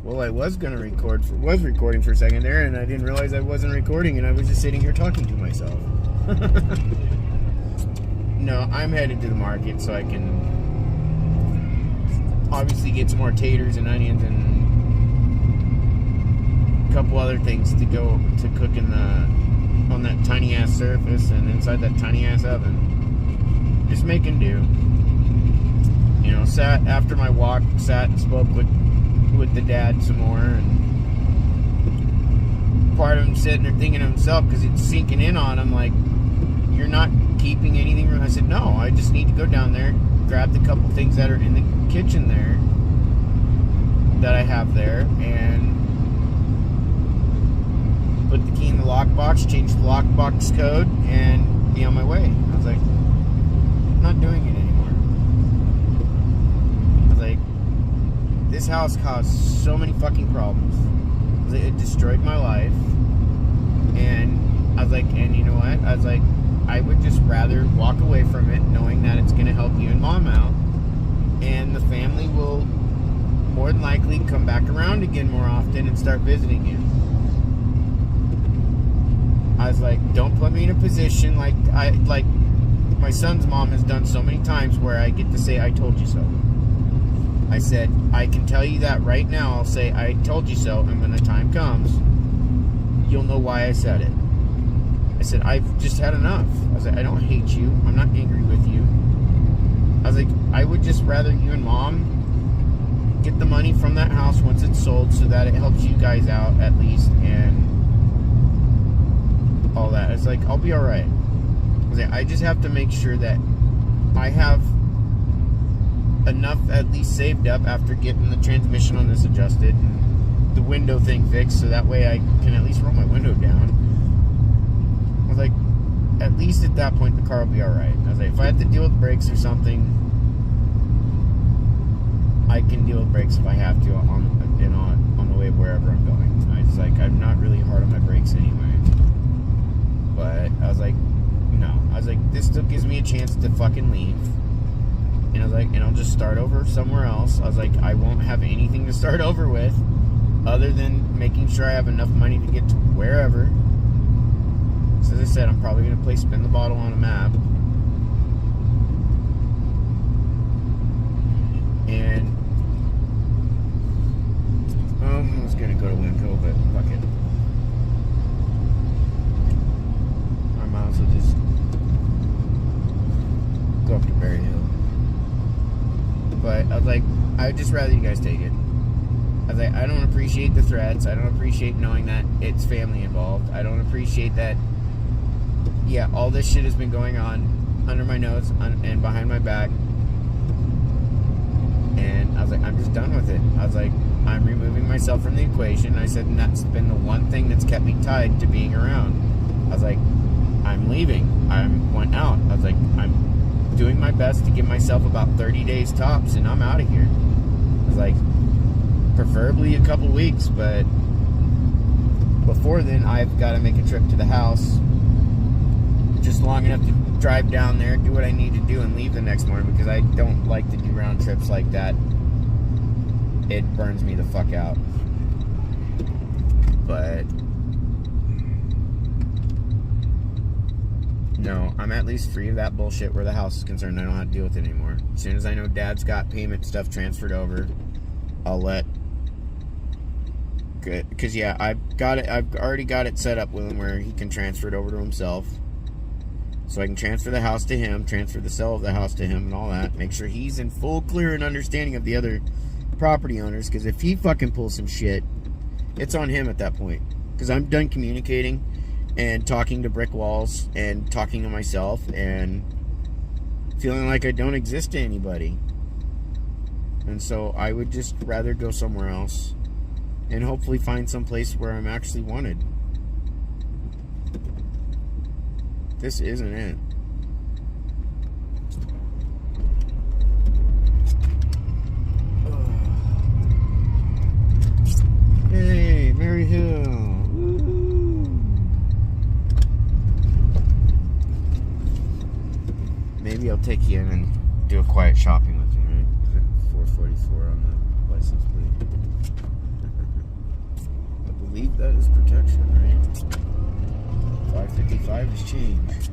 Well, I was gonna was recording for a second there, and I didn't realize I wasn't recording, and I was just sitting here talking to myself. No, I'm headed to the market so I can obviously get some more taters and onions and a couple other things to go to cook on that tiny ass surface and inside that tiny ass oven. Just making do. You know, sat after my walk, and spoke with the dad some more, and part of him sitting there thinking to himself, because it's sinking in on him, like, you're not keeping anything. I said, no, I just need to go down there, grab the couple things that are in the kitchen there that I have there, and put the key in the lockbox, change the lockbox code, and be on my way. I was like, I'm not doing it anymore. I was like, this house caused so many fucking problems. It destroyed my life. And I was like, and you know what? I was like, I would just rather walk away from it knowing that it's going to help you and Mom out. And the family will more than likely come back around again more often and start visiting you. I was like, don't put me in a position like my son's mom has done so many times where I get to say, I told you so. I said, I can tell you that right now. I'll say, I told you so, and when the time comes, you'll know why I said it. I said, I've just had enough. I was like, I don't hate you. I'm not angry with you. I was like, I would just rather you and Mom get the money from that house once it's sold so that it helps you guys out at least, and all that. It's like, I'll be alright. I was like, I just have to make sure that I have enough at least saved up after getting the transmission on this adjusted and the window thing fixed, so that way I can at least roll my window down. I was like, at least at that point the car will be alright. I was like, if I have to deal with brakes or something, I can deal with brakes if I have to on the way wherever I'm going. I was like, I'm not really hard on my brakes anyway. But I was like, no. I was like, this still gives me a chance to fucking leave. And I was like, and I'll just start over somewhere else. I was like, I won't have anything to start over with other than making sure I have enough money to get to wherever. So as I said, I'm probably going to play Spin the Bottle on a map. And I was going to go to Winco, but fuck it. I might as well just go up to Berry Hill. But I was like, I would just rather you guys take it. I was like, I don't appreciate the threats. I don't appreciate knowing that it's family involved. I don't appreciate that, yeah, all this shit has been going on under my nose and behind my back. And I was like, I'm just done with it. I was like, I'm removing myself from the equation. I said, and that's been the one thing that's kept me tied to being around. I was like, I'm leaving. I went out. I was like, I'm doing my best to give myself about 30 days tops, and I'm out of here. I was like, preferably a couple weeks, but before then, I've got to make a trip to the house just long enough to drive down there, do what I need to do, and leave the next morning, because I don't like to do round trips like that. It burns me the fuck out. But no, I'm at least free of that bullshit where the house is concerned. I don't have to deal with it anymore. As soon as I know Dad's got payment stuff transferred over, I'll let... Because, yeah, I've already got it set up with him where he can transfer it over to himself. So I can transfer the house to him, transfer the sale of the house to him and all that. Make sure he's in full clear and understanding of the other property owners. Because if he fucking pulls some shit, it's on him at that point. Because I'm done communicating and talking to brick walls and talking to myself and feeling like I don't exist to anybody. And so I would just rather go somewhere else and hopefully find some place where I'm actually wanted. This isn't it. Hey, Mary Hill. Woo-hoo. Maybe I'll take you in and do a quiet shopping with you, right? 444 on the license plate. that is protection, right? 555 is change.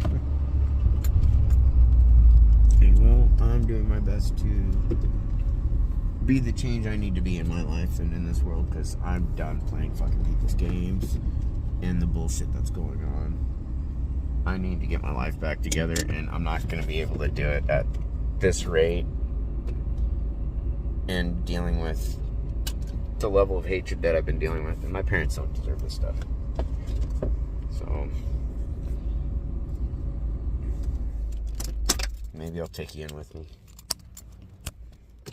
And well, I'm doing my best to be the change I need to be in my life and in this world, because I'm done playing fucking people's games and the bullshit that's going on. I need to get my life back together, and I'm not going to be able to do it at this rate and dealing with the level of hatred that I've been dealing with. And my parents don't deserve this stuff. So maybe I'll take you in with me.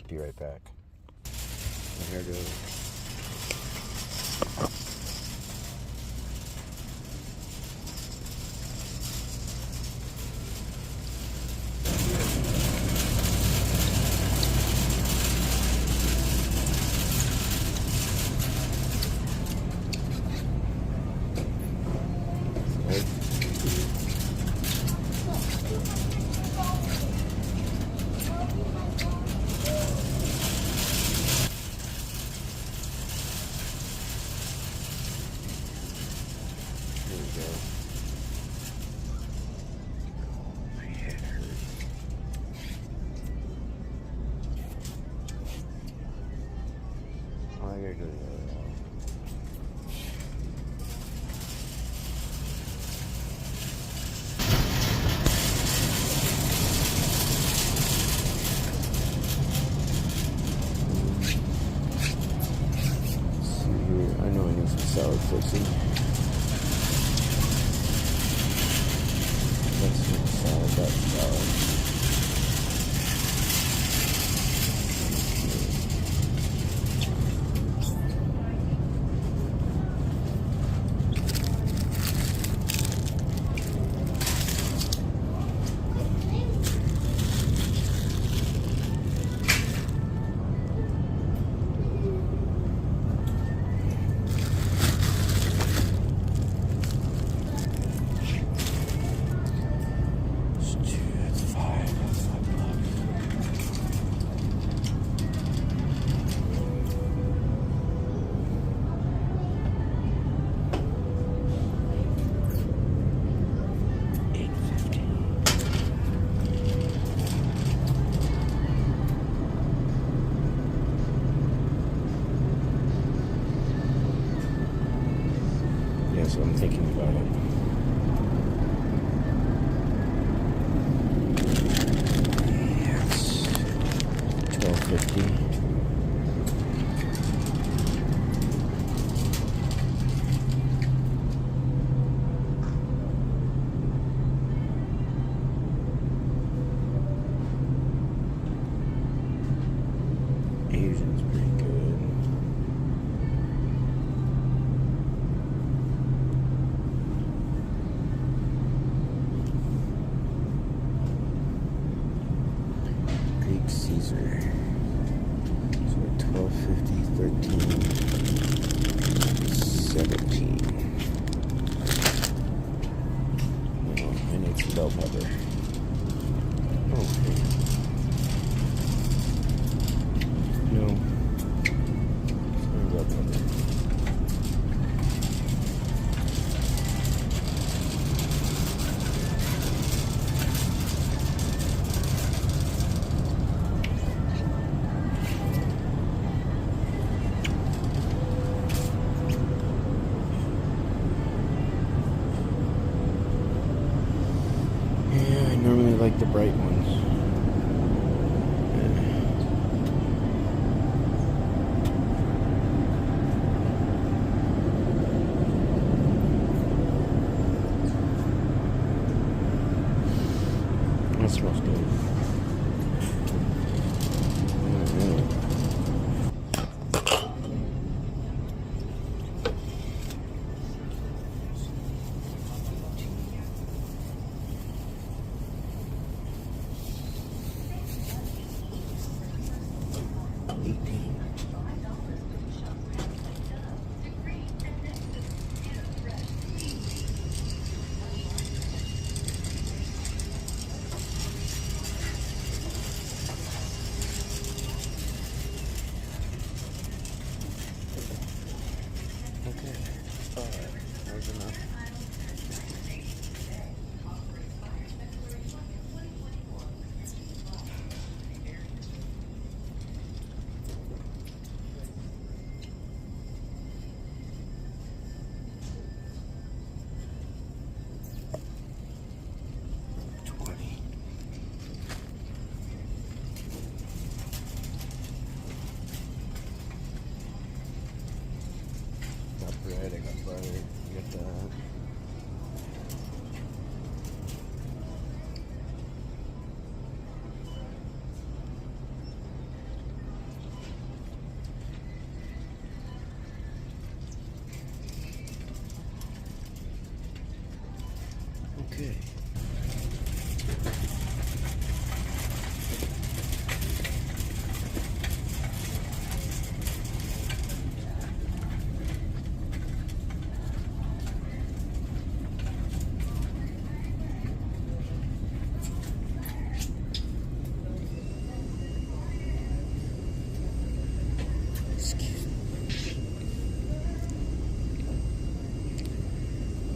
Be right back. And here goes. I gotta go to the other one. Let's see here. I know I need some salad fixing. Let's see the salad, that's salad. So I'm thinking about it. Yes. 1250. Asian's pretty good. Caesar. So 1250, 13, 17. No, I need some bell pepper. Okay. No. Bell pepper. I normally like the bright ones. That smells good. that was enough. Bread, I got butter, I got that. Okay.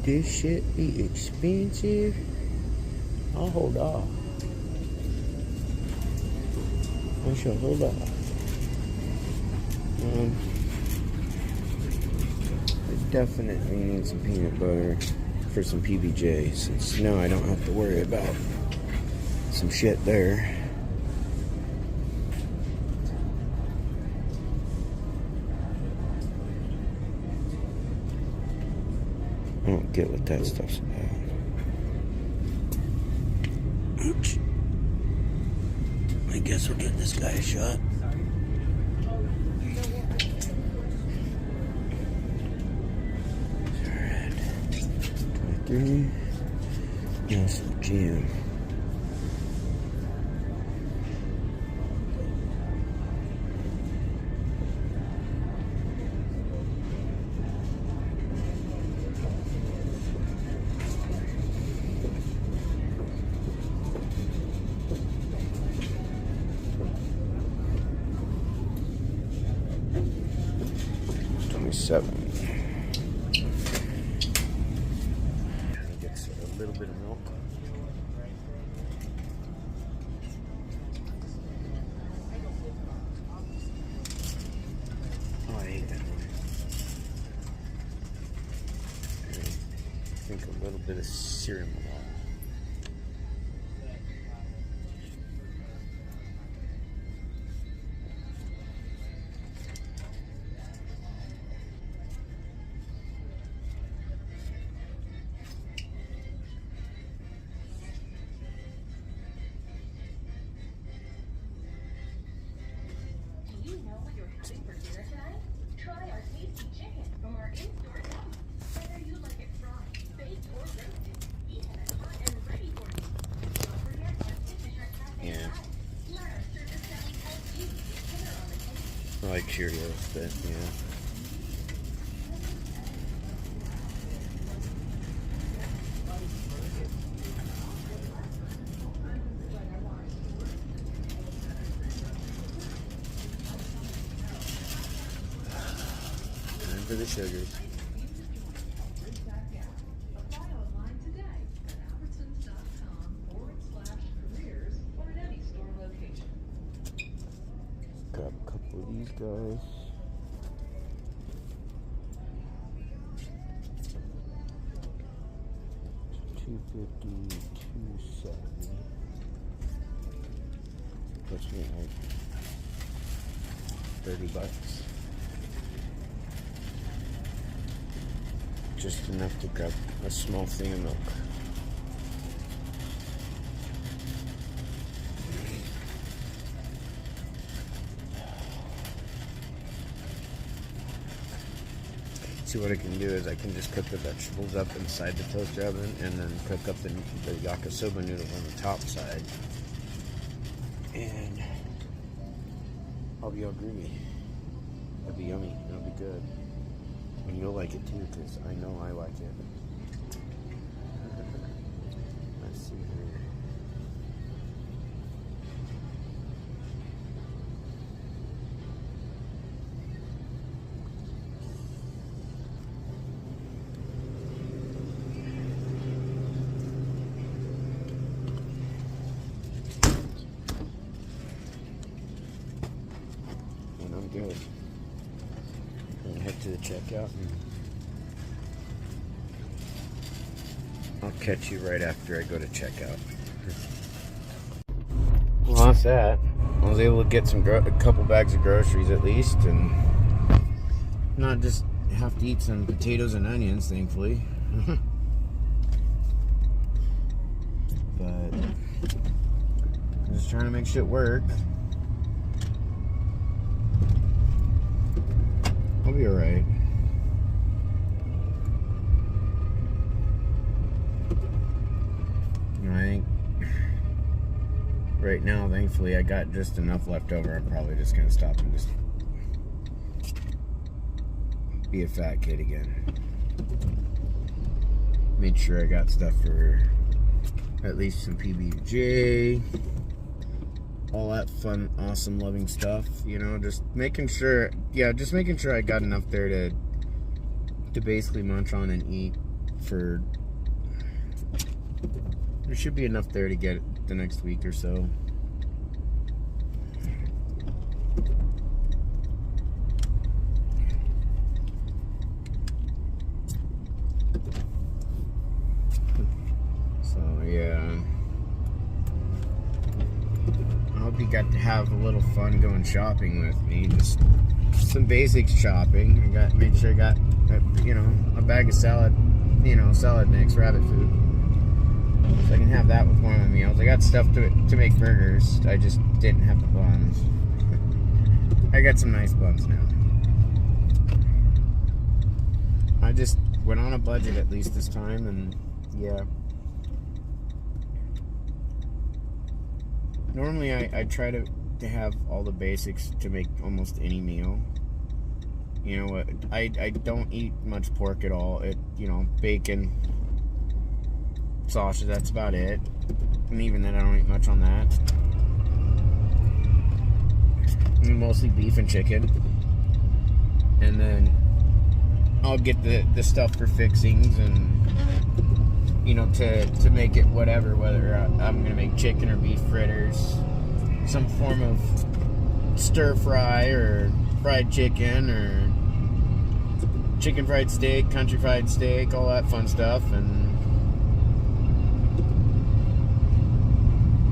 This shit be expensive. I'll hold off. I shall hold off. I definitely need some peanut butter for some PBJs, since now I don't have to worry about some shit there. I don't get what that stuff's about. Oops. I guess we'll give this guy a shot. Alright. 23. Now some jam. Seven. Gets a little bit of milk. Oh, I hate that one. I think a little bit of cereal. I like Cheerios, but yeah. Time for the sugars. Grab a couple of these guys. $2.50, $2.70. Puts me like $30. Just enough to grab a small thing of milk. See, what I can do is I can just cook the vegetables up inside the toaster oven and then cook up the yakisoba noodles on the top side. And I'll be all groovy. It'll be yummy. It'll be good. And you'll like it too, because I know I like it. Let's see here. and head to the checkout. I'll catch you right after I go to checkout. Well, that's that. I was able to get a couple bags of groceries at least, and not just have to eat some potatoes and onions, thankfully. But I'm just trying to make shit work. I'll be alright. I think right now, thankfully, I got just enough left over. I'm probably just gonna stop and just be a fat kid again. Made sure I got stuff for at least some PB&J, all that fun, awesome, loving stuff. You know, just making sure, just making sure I got enough there to basically munch on and eat for. There should be enough there to get the next week or so. So yeah, I hope you got to have a little fun going shopping with me. Just some basics shopping. Made sure I got a bag of salad, salad mix, rabbit food. So I can have that with one of the meals. I got stuff to make burgers. I just didn't have the buns. I got some nice buns now. I just went on a budget at least this time, and yeah. Normally I try to have all the basics to make almost any meal. You know what? I don't eat much pork at all. Bacon, sausage, that's about it. And even then, I don't eat much on that. Mostly beef and chicken. And then I'll get the stuff for fixings and to make it whatever, whether I'm gonna make chicken or beef fritters, some form of stir fry or fried chicken or chicken fried steak, country fried steak, all that fun stuff. And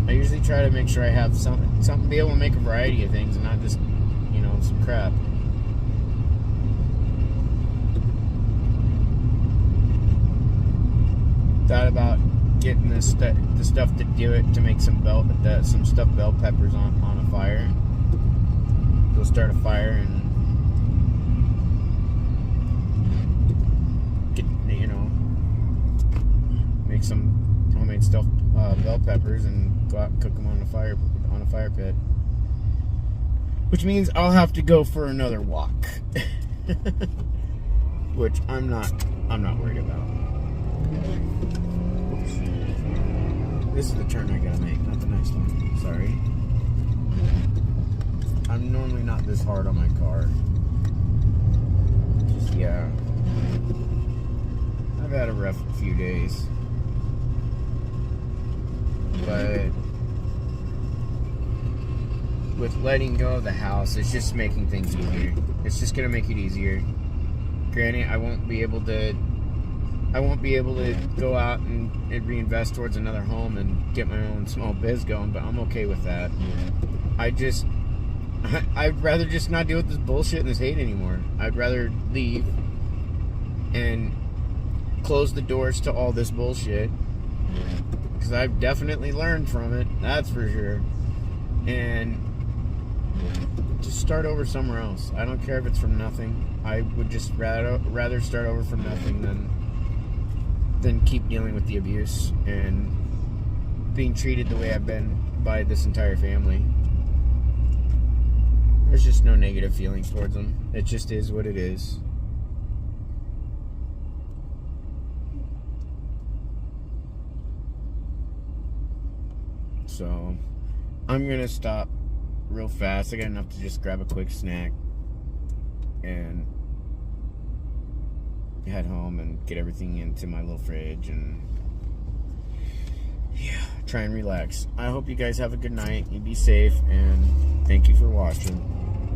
I usually try to make sure I have something to be able to make a variety of things and not just, some crap. Thought about getting the stuff to do it, to make some stuffed bell peppers on a fire. Go start a fire and make some homemade stuffed bell peppers and go out and cook them on a fire pit. Which means I'll have to go for another walk, which I'm not worried about. Oops. This is the turn I gotta make, not the next one. Sorry. I'm normally not this hard on my car. I've had a rough few days. But with letting go of the house, it's just making things easier. It's just gonna make it easier. Granted, I won't be able to go out and reinvest towards another home and get my own small biz going, but I'm okay with that. I'd rather just not deal with this bullshit and this hate anymore. I'd rather leave and close the doors to all this bullshit, because I've definitely learned from it, that's for sure. And just start over somewhere else. I don't care if it's from nothing. I would just rather start over from nothing than keep dealing with the abuse and being treated the way I've been by this entire family. There's just no negative feelings towards them. It just is what it is. So I'm gonna stop real fast. I got enough to just grab a quick snack and head home and get everything into my little fridge and try and relax. I hope you guys have a good night. You be safe, and thank you for watching.